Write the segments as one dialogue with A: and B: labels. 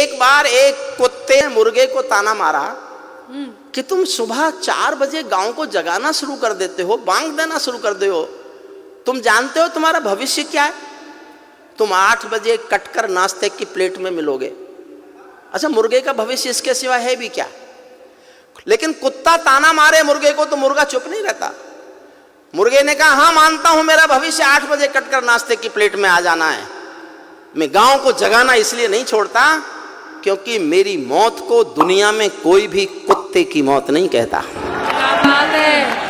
A: एक बार एक कुत्ते ने मुर्गे को ताना मारा कि तुम सुबह 4 बजे गांव को जगाना शुरू कर देते हो, बांग देना शुरू कर दे हो, तुम जानते हो तुम्हारा भविष्य क्या है? तुम 8 बजे कटकर नाश्ते की प्लेट में मिलोगे। अच्छा, मुर्गे का भविष्य इसके सिवा है भी क्या? लेकिन कुत्ता ताना मारे मुर्गे को तो मुर्गा चुप नहीं रहता। मुर्गे ने कहा, हाँ मानता हूं मेरा भविष्य 8 बजे कटकर नाश्ते की प्लेट में आ जाना है। मैं गांव को जगाना इसलिए नहीं छोड़ता क्योंकि मेरी मौत को दुनिया में कोई भी कुत्ते की मौत नहीं कहता।
B: क्या बात है।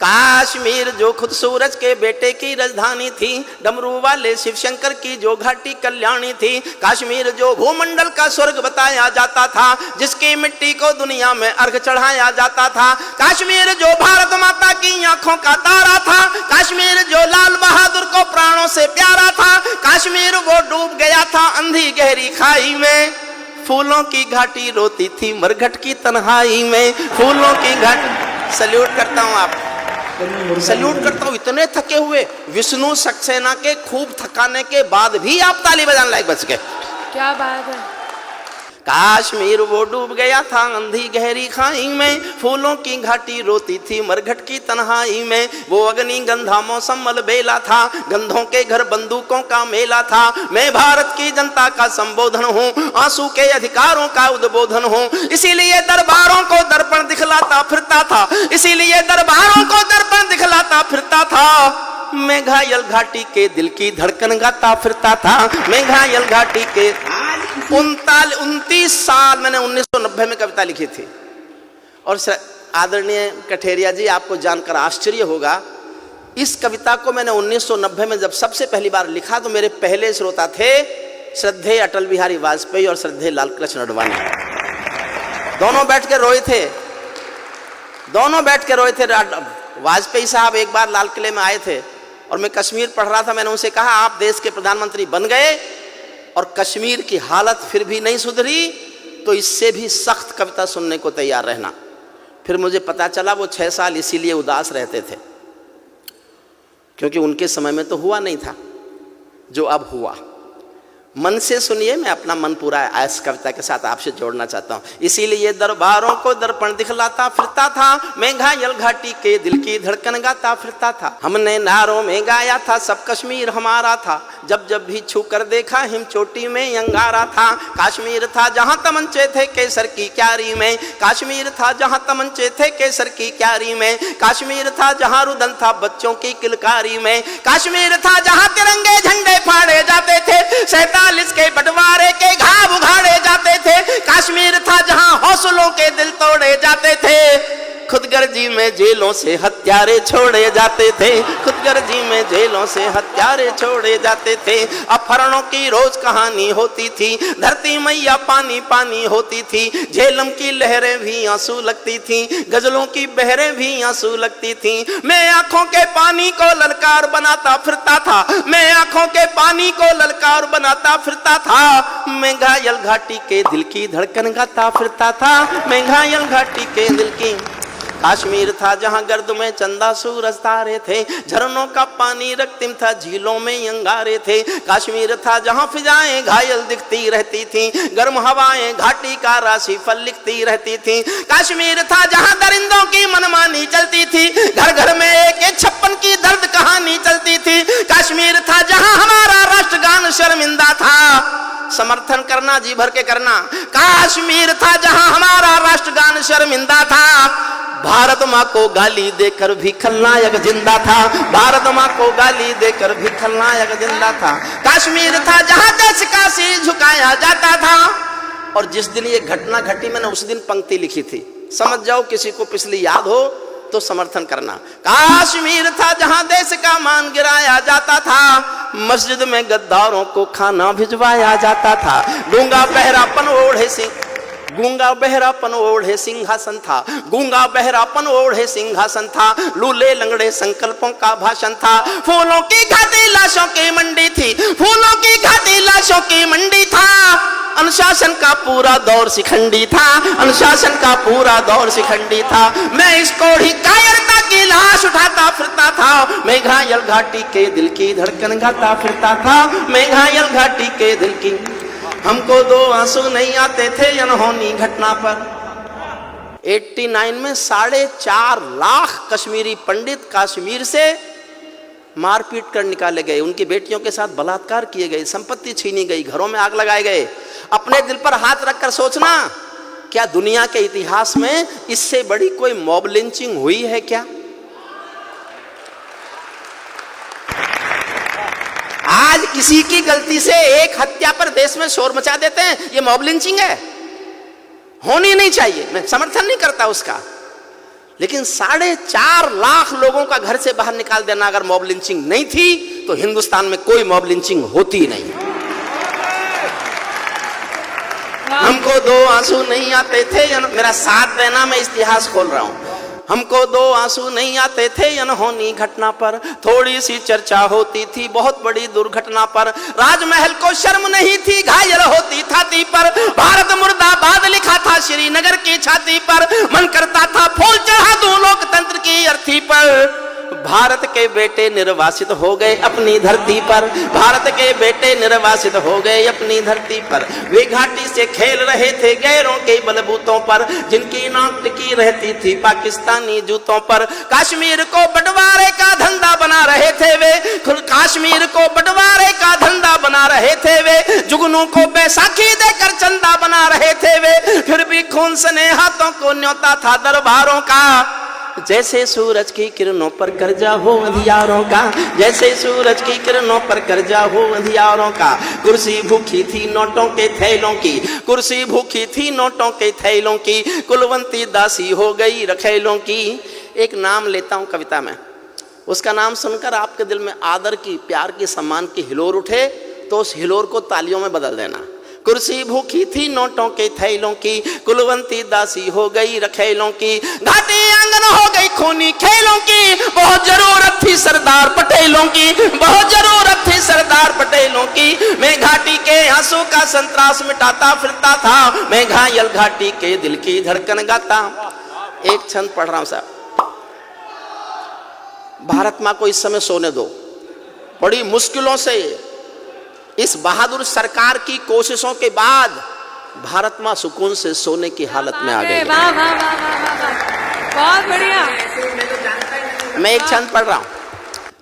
A: काश्मीर जो खुद सूरज के बेटे की राजधानी थी, डमरू वाले शिव शंकर की जो घाटी कल्याणी थी, काश्मीर जो भूमंडल का स्वर्ग बताया जाता था, जिसकी मिट्टी को दुनिया में अर्घ चढ़ाया जाता था, काश्मीर जो भारत माता की आंखों का तारा था, काश्मीर जो लाल बहादुर को प्राणों से प्यारा था, काश्मीर वो डूब गया था अंधी गहरी खाई में, फूलों की घाटी रोती थी मरघट की तन्हाई में, फूलों की घाटी। सल्यूट करता हूं आप, सल्यूट करता हूं। इतने थके हुए विष्णु सक्सेना के खूब थकाने के बाद भी आप ताली बजाने लायक बच गए।
B: क्या बात है।
A: काश्मीर वो डूब गया था अंधी गहरी खाई में, फूलों की घाटी रोती थी मरघट की तन्हाई में, वो अग्नि गंधा मौसम मलबेला था, गंधों के घर बंदूकों का मेला था, मैं भारत की जनता का संबोधन हूँ, आंसू के अधिकारों का उद्बोधन हूँ, इसीलिए दरबारों को दर्पण दिखलाता फिरता था, इसीलिए दरबारों को दर्पण दिखलाता फिरता था, मैं घायल घाटी के दिल की धड़कन गाता फिरता था, मैं घायल घाटी के 29 साल मैंने 1990 में कविता लिखी थी। और आदरणीय कठेरिया जी, आपको जानकर आश्चर्य होगा, इस कविता को मैंने 1990 में जब सबसे पहली बार लिखा तो मेरे पहले श्रोता थे श्रद्धेय अटल बिहारी वाजपेयी और श्रद्धेय लालकृष्ण आडवाणी। दोनों बैठ के रोए थे, दोनों बैठ के रोए थे। वाजपेयी साहब एक बार लाल किले में आए थे और मैं कश्मीर पढ़ रहा था। मैंने उनसे कहा, आप देश के प्रधानमंत्री बन गए और कश्मीर की हालत फिर भी नहीं सुधरी तो इससे भी सख्त कविता सुनने को तैयार रहना। फिर मुझे पता चला वो 6 साल इसीलिए उदास रहते थे क्योंकि उनके समय में तो हुआ नहीं था जो अब हुआ। मन से सुनिए, मैं अपना मन पूरा इस कविता के साथ आपसे जोड़ना चाहता हूँ। इसीलिए दरबारों को दर्पण दिखलाता फिरता था, मैं घायल घाटी के दिल की धड़कन गाता फिरता था, हमने नारों में गाया था सब कश्मीर हमारा था, जब जब भी छू कर देखा हिम चोटी में अंगारा था, काश्मीर था जहाँ तमंचे थे केसर की क्यारी में, काश्मीर था जहाँ तमंचे थे केसर की क्यारी में, काश्मीर था जहाँ रुदन था बच्चों की किलकारी में, काश्मीर था जहाँ तिरंगे झंडे फाड़े जाते थे, 47 के बंटवारे के घाव उघाड़े जाते थे, काश्मीर था जहां हौसलों के दिल तोड़े जाते थे, खुदगर्जी में जेलों से हत्यारे छोड़े जाते थे, खुदगर्जी में जेलों से हत्यारे छोड़े जाते थे, अपहरणों की रोज कहानी होती थी, धरती मैया पानी पानी होती थी, झेलम की लहरें भी आंसू लगती थी, गजलों की बहरें भी आंसू लगती थी, मैं आंखों के पानी को ललकार बनाता फिरता था, मैं आंखों के पानी को ललकार बनाता फिरता था, मैं घायल घाटी के दिल की धड़कन गाता फिरता था, मैं घायल घाटी के दिल की। काश्मीर था जहां गर्द में चंदा सूरज तारे थे, झरनों का पानी रक्तिम था झीलों में अंगारे थे, काश्मीर था जहां फिजाएं घायल दिखती रहती थी, गर्म हवाएं घाटी का राशि फल लिखती रहती थी, काश्मीर था जहां दरिंदों की मनमानी चलती थी, घर घर में एक 56 की दर्द कहानी चलती थी, काश्मीर था जहां हमारा राष्ट्रगान शर्मिंदा था, समर्थन करना जी भर के करना, काश्मीर था जहां हमारा राष्ट्रगान शर्मिंदा था, भारत माँ को गाली देकर भी खलनायक जिंदा था, भारत माँ को गाली देकर भी खलनायक जिंदा था, काश्मीर था जहां देश का सिर झुकाया जाता था। और जिस दिन ये घटना घटी मैंने उस दिन पंक्ति लिखी थी, समझ जाओ किसी को पिछली याद हो तो समर्थन करना। काश्मीर था जहां देश का मान गिराया जाता था, मस्जिद में गद्दारों को खाना भिजवाया जाता था, गूंगा बहरापन ओढ़े सिंह, गूंगा बहरापन ओढ़े सिंहासन था, गूंगा बहरापन ओढ़े सिंहासन था, लूले लंगड़े संकल्पों का भाषण था, फूलों की घाटी लाशों की मंडी थी, फूलों की घाटी लाशों की मंडी था, अनुशासन का पूरा दौर शिखंडी था, अनुशासन का पूरा दौर शिखंडी था, मैं इसको ही कायरता की लाश उठाता फिरता था, मैं घायल घाटी के दिल की धड़कन गाता फिरता था, मैं घायल घाटी के दिल की। हमको दो आंसू नहीं आते थे अनहोनी घटना पर। 89 में 4.5 लाख कश्मीरी पंडित कश्मीर से मारपीट कर निकाले गए, उनकी बेटियों के साथ बलात्कार किए गए, संपत्ति छीनी गई, घरों में आग लगाए गए। अपने दिल पर हाथ रखकर सोचना, क्या दुनिया के इतिहास में इससे बड़ी कोई मॉब लिंचिंग हुई है क्या? आज किसी की गलती से एक हत्या पर देश में शोर मचा देते हैं, ये मॉब लिंचिंग है, होनी नहीं चाहिए। मैं समर्थन नहीं करता उसका, लेकिन 4.5 लाख लोगों का घर से बाहर निकाल देना अगर मॉब लिंचिंग नहीं थी तो हिंदुस्तान में कोई मॉब लिंचिंग होती नहीं। हमको दो आंसू नहीं आते थे, मेरा साथ देना, मैं इतिहास खोल रहा हूं। हमको दो आंसू नहीं आते थे अनहोनी घटना पर, थोड़ी सी चर्चा होती थी बहुत बड़ी दुर्घटना पर। राजमहल को शर्म नहीं थी, घायल होती छाती पर। भारत मुर्दाबाद लिखा था श्रीनगर की छाती पर। मन करता था फूल चढ़ा दूं लोकतंत्र की अर्थी पर। भारत के बेटे निर्वासित हो गए अपनी धरती पर। भारत के बेटे निर्वासित हो गए अपनी धरती पर। वे घाटी से खेल रहे थे गैरों के बलबूतों पर, जिनकी नाक टिकी रहती थी पाकिस्तानी जूतों पर। कश्मीर को बंटवारे का धंधा बना रहे थे वे, कश्मीर को बंटवारे का धंधा बना रहे थे वे। जुगनू को बैसाखी देकर चंदा बना रहे थे वे, फिर भी खून सने हाथों को न्योता था दरबारों का। जैसे सूरज की किरणों पर कर्जा हो अंधियारों का, जैसे सूरज की किरणों पर कर्जा हो अंधियारों का। कुर्सी भूखी थी नोटों के थैलों की, कुर्सी भूखी थी नोटों के थैलों की। कुलवंती दासी हो गई रखेलों की। एक नाम लेता हूं कविता में, उसका नाम सुनकर आपके दिल में आदर की, प्यार की, सम्मान की हिलोर उठे तो उस हिलोर को तालियों में बदल देना। कुर्सी भूखी थी नोटों के थैलों की, कुलवंती दासी हो गई रखेलों की। घाटी आंगन हो गई खूनी खेलों की, बहुत जरूरत थी सरदार पटेलों की, बहुत जरूरत थी सरदार पटेलों की। मैं घाटी के आंसू का संतरास मिटाता फिरता था, मैं घायल घाटी के दिल की धड़कन गाता। एक छंद पढ़ रहा हूं साहब। भारत मां को इस समय सोने दो, बड़ी मुश्किलों से इस बहादुर सरकार की कोशिशों के बाद भारत मां सुकून से सोने की हालत में आ गई।
B: वाह वाह वाह वाह वाह, बहुत बढ़िया।
A: मैं एक छंद पढ़ रहा हूं।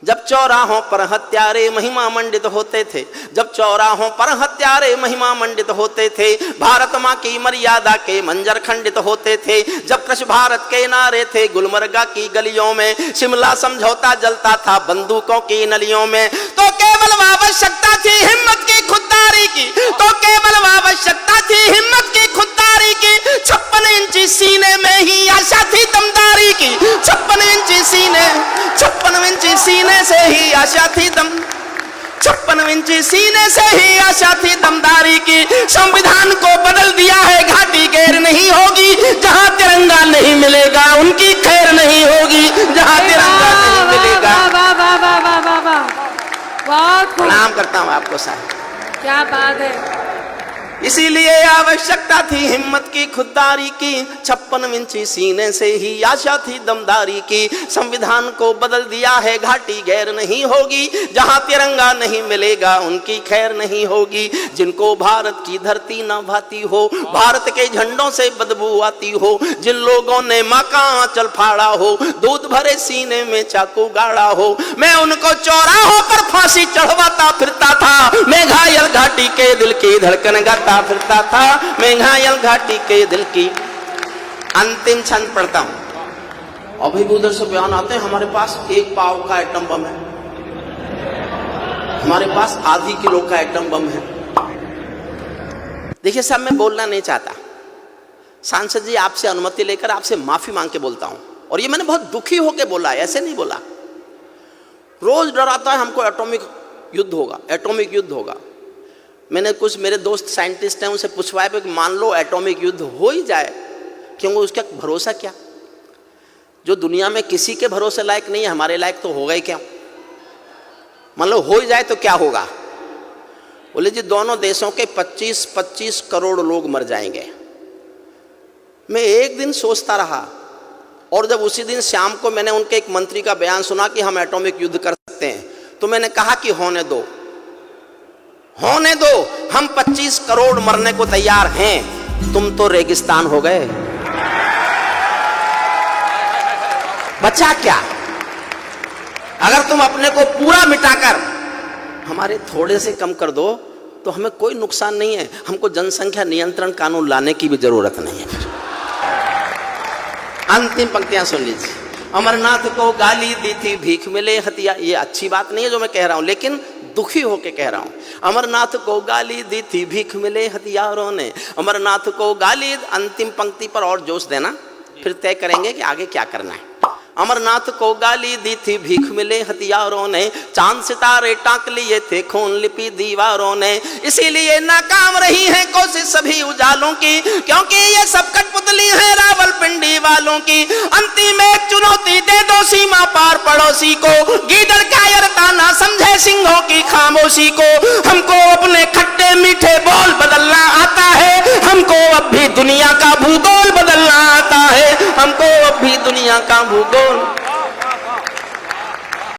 A: जब चौराहों पर हत्यारे महिमा मंडित होते थे, जब चौराहों पर हत्यारे महिमा मंडित होते थे, भारत मां की मर्यादा के मंजर खंडित होते थे। जब कृष भारत के नारे थे गुलमर्गा की गलियों में, शिमला समझौता जलता था बंदूकों की नलियों में। तो केवल आवश्यकता थी हिम्मत की खुददारी की, तो केवल आवश्यकता थी हिम्मत की खुददारी की। 56 इंची सीने में ही आशा थी दमदारी की, 56 इंची सीने, 56 इंची सीने से ही आशा थी 56 इंची सीने से ही आशा थी दमदारी की। संविधान को बदल दिया है घाटी गैर नहीं होगी, जहां तिरंगा नहीं मिलेगा उनकी खैर नहीं होगी, जहां तिरंगा नहीं मिलेगा। प्रणाम करता हूं आपको साहब,
B: क्या बात है।
A: इसीलिए आवश्यकता थी हिम्मत की खुददारी की, 56 इंची सीने से ही आशा थी दमदारी की। संविधान को बदल दिया है घाटी गैर नहीं होगी, जहां तिरंगा नहीं मिलेगा उनकी खैर नहीं होगी। जिनको भारत की धरती न भाती हो, भारत के झंडों से बदबू आती हो, जिन लोगों ने मां का आंचल फाड़ा हो, दूध भरे सीने में चाकू गाड़ा हो, मैं उनको चौराहों पर फांसी चढ़वाता फिरता था। मैं घायल घाटी के दिल की धड़कन गाता फिरता था, मैं घायल घाटी के दिल की। अंतिम छंद पढ़ता हूं। अभी उधर से बयान आते हैं हमारे पास 1 पाव का एटम बम है, हमारे पास आधी किलो का एटम बम है। देखिए साहब, मैं बोलना नहीं चाहता, सांसद जी आपसे अनुमति लेकर आपसे माफी मांग के बोलता हूं, और ये मैंने बहुत दुखी होकर बोला, ऐसे नहीं बोला। रोज डराता है हमको एटॉमिक युद्ध होगा, एटॉमिक युद्ध होगा। मैंने कुछ मेरे दोस्त साइंटिस्ट हैं उनसे पूछवाया कि मान लो एटॉमिक युद्ध हो ही जाए, क्योंकि उसका भरोसा क्या? जो दुनिया में किसी के भरोसे लायक नहीं है, हमारे लायक तो होगा ही क्या? मान लो हो ही जाए तो क्या होगा? बोले जी दोनों देशों के 25-25 करोड़ लोग मर जाएंगे। मैं एक दिन सोचता रहा, और जब उसी दिन शाम को मैंने उनके एक मंत्री का बयान सुना कि हम एटॉमिक युद्ध कर सकते हैं, तो मैंने कहा कि होने दो, होने दो, हम 25 करोड़ मरने को तैयार हैं, तुम तो रेगिस्तान हो गए। बचा क्या? अगर तुम अपने को पूरा मिटाकर हमारे थोड़े से कम कर दो तो हमें कोई नुकसान नहीं है। हमको जनसंख्या नियंत्रण कानून लाने की भी जरूरत नहीं है। फिर अंतिम पंक्तियां सुन लीजिए। अमरनाथ को गाली दी थी भीख मिले हथिया, ये अच्छी बात नहीं है जो मैं कह रहा हूं, लेकिन दुखी होके कह रहा हूं। अमरनाथ को गाली दी थी भीख मिले हथियारों ने, अमरनाथ को गाली। अंतिम पंक्ति पर और जोश देना, फिर तय करेंगे कि आगे क्या करना है। अमरनाथ को गाली दी थी भीख मिले हथियारों ने, चांद सितारे टांक लिए थे खून लिपि दीवारों ने, इसीलिए नाकाम रही है कोशिश सभी उजालों की, क्योंकि ये सब कठपुतली है रावलपिंडी वालों की। अंतिम एक चुनौती दे दो सीमा पार पड़ोसी को, गीदड़ कायरता ना समझे सिंहों की खामोशी को। हमको अपने खट्टे मीठे बोल बदलना आता है, हमको अब भी दुनिया का भूगोल बदलना आता है, हमको अब भी दुनिया का भूगोल।